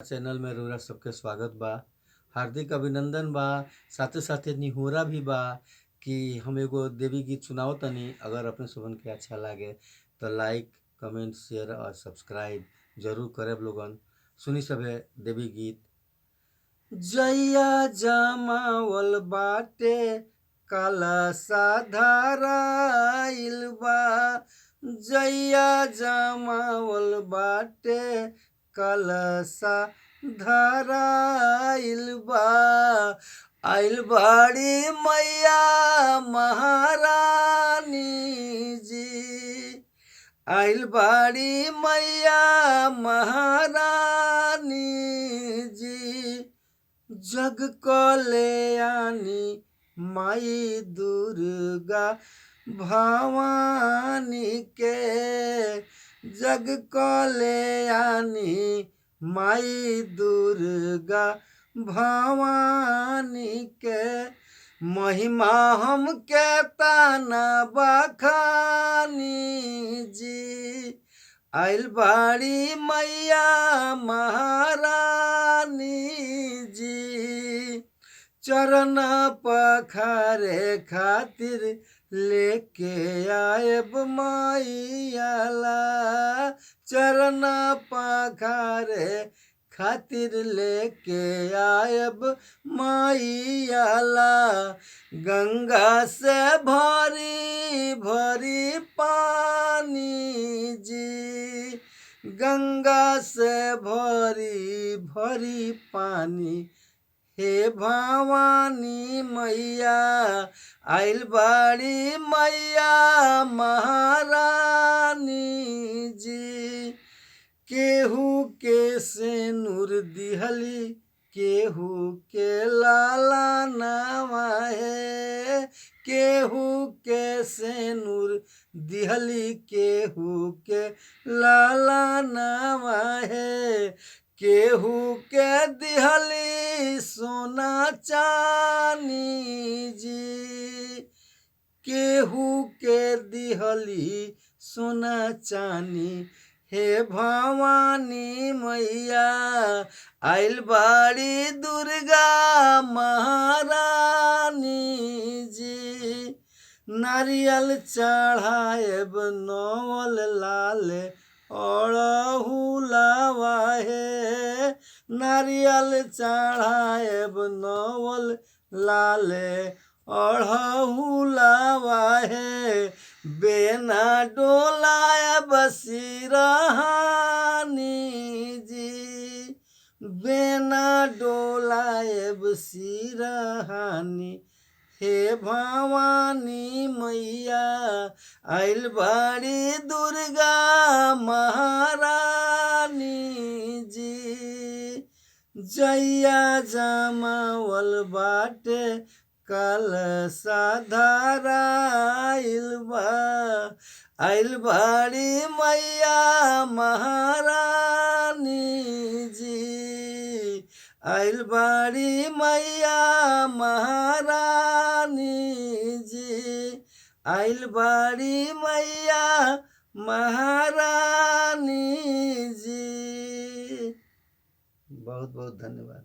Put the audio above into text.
Channel में रउरा सबके स्वागत बा। हार्दिक अभिनंदन बा। साथे साथे निहोरा भी बा कि हम एगो देवी गीत सुनाओ तनी। अगर अपने सबन के अच्छा लागे तो लाइक कमेंट शेयर और सब्सक्राइब जरूर करे लोगन। सुनी सबे देवी गीत। जैया जमावल बाटे काला साधाराइल बा। जैया जमावल बाटे कलसा धराइल बा। आइल बाड़ी मैया महारानी जी। आइल बाड़ी मैया महारानी जी। जग कल्याणी माई दुर्गा भवानी के। जग कल्याणी माई दुर्गा भवानी के। महिमा हम के ताना बखानी जी। आइल बाड़ी मैया महारानी जी। चरण पखारे खातिर लेके आयब मैयाला। चरण पखारे खातिर लेके आयब मैयाला। गंगा से भरी भरी पानी जी। गंगा से भरी भरी पानी हे भवानी मैया। आइल बाड़ी मैया महारानी जी। केहू के सेनुर दिहली केहू के लाला नवाहे। केहू के सेनुर दिहली केहू के लाला नवाहे। केहू के दिहली सोना चानी जी। केहू के दिहली सोना चानी हे भवानी मैया। आइल बाड़ी दुर्गा महारानी जी। नारियल चढ़ाएब नवल लाल अड़हुलवा हे। नारियल चढ़ाएब नवल लाल अड़हुलवा हे। बेना डोलाएब सिरहानी जी। बेना डोलाएब सिरहानी हे भवानी मैया। आइल बाड़ी दुर्गा महारानी जी। जैया जमावल बाटे कलसा धराइल बा। आइल बाड़ी मैया महारानी जी। आइल बाड़ी मैया महारानी जी। आइल बाड़ी मैया महारानी जी। बहुत बहुत धन्यवाद।